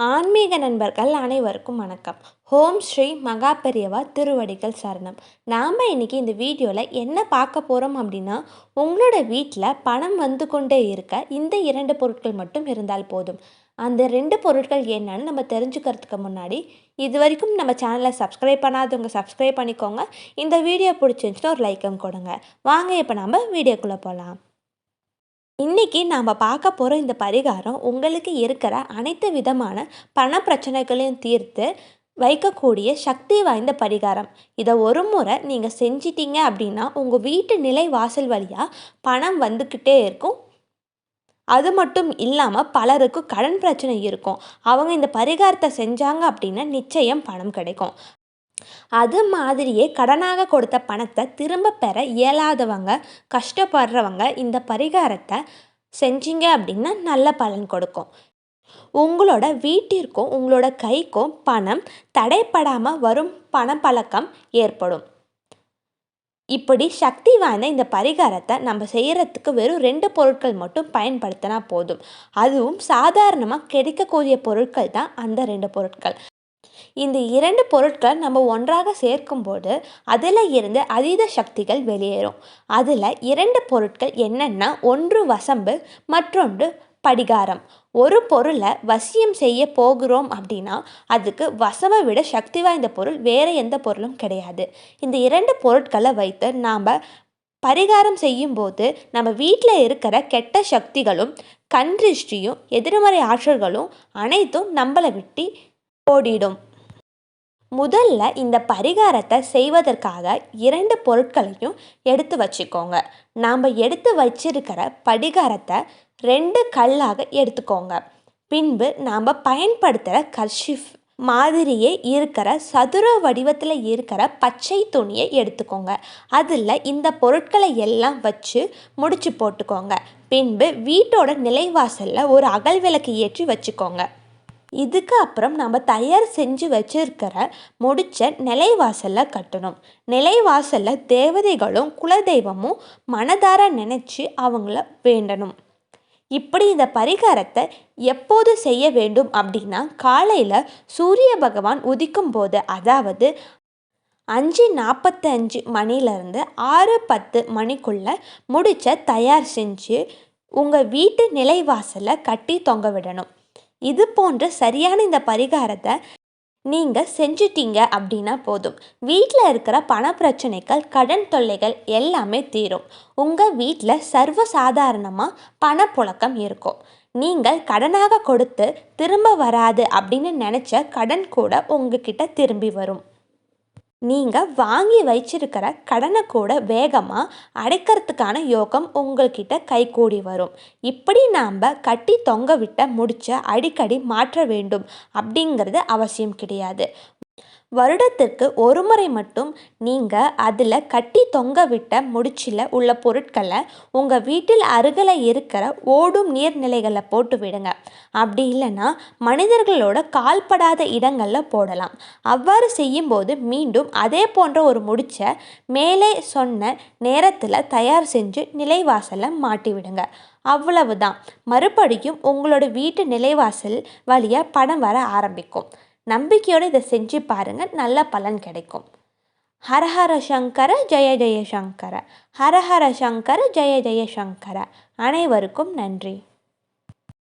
ஆன்மீக நண்பர்கள் அனைவருக்கும் வணக்கம். ஓம் ஸ்ரீ மகாபெரியவா திருவடிகள் சரணம். நாம் இன்னைக்கு இந்த வீடியோவில் என்ன பார்க்க போகிறோம் அப்படின்னா, உங்களோட வீட்டில் பணம் வந்து கொண்டே இருக்க இந்த 2 பொருட்கள் மட்டும் இருந்தால் போதும். அந்த 2 பொருட்கள் என்னன்னு நம்ம தெரிஞ்சுக்கிறதுக்கு முன்னாடி, இது வரைக்கும் நம்ம சேனலை சப்ஸ்கிரைப் பண்ணாதவங்க சப்ஸ்கிரைப் பண்ணிக்கோங்க. இந்த வீடியோ பிடிச்சிருந்துச்சுன்னா ஒரு லைக்கம் கொடுங்க. வாங்க இப்போ நம்ம வீடியோக்குள்ளே போகலாம். இன்றைக்கி நாம் பார்க்க போகிற இந்த பரிகாரம் உங்களுக்கு இருக்கிற அனைத்து விதமான பண பிரச்சனைகளையும் தீர்த்து வைக்கக்கூடிய சக்தி வாய்ந்த பரிகாரம். இதை ஒரு முறை நீங்கள் செஞ்சிட்டீங்க அப்படின்னா உங்கள் வீட்டு நிலை வாசல் வழியாக பணம் வந்துக்கிட்டே இருக்கும். அது மட்டும் இல்லாமல் பலருக்கு கடன் பிரச்சனை இருக்கும். அவங்க இந்த பரிகாரத்தை செஞ்சாங்க அப்படின்னா நிச்சயம் பணம் கிடைக்கும். அது மாதிரியே கடனாக கொடுத்த பணத்தை திரும்ப பெற இயலாதவங்க, கஷ்டப்படுறவங்க இந்த பரிகாரத்தை செஞ்சீங்க அப்படின்னா நல்ல பலன் கொடுக்கும். உங்களோட வீட்டிற்கும் உங்களோட கைக்கும் பணம் தடைப்படாமல் வரும் பணப்பழக்கம் ஏற்படும். இப்படி சக்தி வாய்ந்த இந்த பரிகாரத்தை நம்ம செய்கிறதுக்கு வெறும் 2 பொருட்கள் மட்டும் பயன்படுத்தினா போதும். அதுவும் சாதாரணமாக கிடைக்கக்கூடிய பொருட்கள் தான் அந்த 2 பொருட்கள். இந்த 2 பொருட்கள் நம்ம ஒன்றாக சேர்க்கும்போது அதில் இருந்து அதீத சக்திகள் வெளியேறும். அதில் 2 பொருட்கள் என்னென்னா, ஒன்று வசம்பு, மற்றொன்று படிகாரம். ஒரு பொருளை வசியம் செய்ய போகிறோம் அப்படின்னா அதுக்கு வசமை விட சக்தி வாய்ந்த பொருள் வேறு எந்த பொருளும் கிடையாது. இந்த 2 பொருட்களை வைத்து நாம் பரிகாரம் செய்யும்போது நம்ம வீட்டில் இருக்கிற கெட்ட சக்திகளும் கண் திருஷ்டியும் எதிர்மறை ஆற்றல்களும் அனைத்தும் நம்மளை விட்டு ஓடிடும். முதல்ல இந்த பரிகாரத்தை செய்வதற்காக 2 பொருட்களையும் எடுத்து வச்சுக்கோங்க. நாம் எடுத்து வச்சிருக்கிற படிகாரத்தை 2 கல்லாக எடுத்துக்கோங்க. பின்பு நாம் பயன்படுத்துகிற கர்ஷிஃப் மாதிரியே இருக்கிற சதுர வடிவத்தில் இருக்கிற பச்சை துணியை எடுத்துக்கோங்க. அதில் இந்த பொருட்களை எல்லாம் வச்சு முடிச்சு போட்டுக்கோங்க. பின்பு வீட்டோட நிலைவாசலில் ஒரு அகல் விளக்கு ஏற்றி வச்சுக்கோங்க. இதுக்கு அப்புறம் நம்ம தயார் செஞ்சு வச்சிருக்கிற முடிச்ச நிலைவாசலில் கட்டணும். நிலைவாசலில் தேவதைகளும் குலதெய்வமும் மனதார நினச்சி அவங்கள வேண்டணும். இப்படி இந்த பரிகாரத்தை எப்போது செய்ய வேண்டும் அப்படின்னா, காலையில் சூரிய பகவான் உதிக்கும் போது, அதாவது 5:45 மணிலேருந்து 6:10 மணிக்குள்ளே முடிச்ச தயார் செஞ்சு உங்கள் வீட்டு நிலைவாசலில் கட்டி தொங்க விடணும். இது போன்ற சரியான இந்த பரிகாரத்தை நீங்கள் செஞ்சிட்டீங்க அப்படின்னா போதும். வீட்டில் இருக்கிற பண பிரச்சனைகள், கடன் தொல்லைகள் எல்லாமே தீரும். உங்கள் வீட்டில் சர்வசாதாரணமாக பணப்புழக்கம் இருக்கும். நீங்கள் கடனாக கொடுத்து திரும்ப வராது அப்படின்னு நினச்ச கடன் கூட உங்ககிட்ட திரும்பி வரும். நீங்கள் வாங்கி வச்சிருக்கிற கடனை கூட வேகமாக அடைக்கிறதுக்கான யோகம் உங்கள்கிட்ட கைகூடி வரும். இப்படி நாம் கட்டி தொங்க விட்ட முடிச்ச அடிக்கடி மாற்ற வேண்டும் அப்படிங்கிறது அவசியம் கிடையாது. வருடத்திற்கு ஒரு முறை மட்டும் நீங்கள் அதில் கட்டி தொங்க விட்ட முடிச்சில் உள்ள பொருட்களை உங்கள் வீட்டில் அருகில் இருக்கிற ஓடும் நீர்நிலைகளில் போட்டு விடுங்க. அப்படி இல்லைன்னா மனிதர்களோட கால்படாத இடங்களில் போடலாம். அவ்வாறு செய்யும்போது மீண்டும் அதே போன்ற ஒரு முடிச்சை மேலே சொன்ன நேரத்தில் தயார் செஞ்சு நிலைவாசலில் மாட்டி விடுங்க. அவ்வளவுதான். மறுபடியும் உங்களோட வீட்டு நிலைவாசல் வழியாக பணம் வர ஆரம்பிக்கும். நம்பிக்கையோடு இதை செஞ்சு பாருங்கள், நல்ல பலன் கிடைக்கும். ஹரஹர சங்கர ஜெய ஜெய சங்கர, ஹரஹர சங்கர ஜெய ஜெய சங்கர. அனைவருக்கும் நன்றி.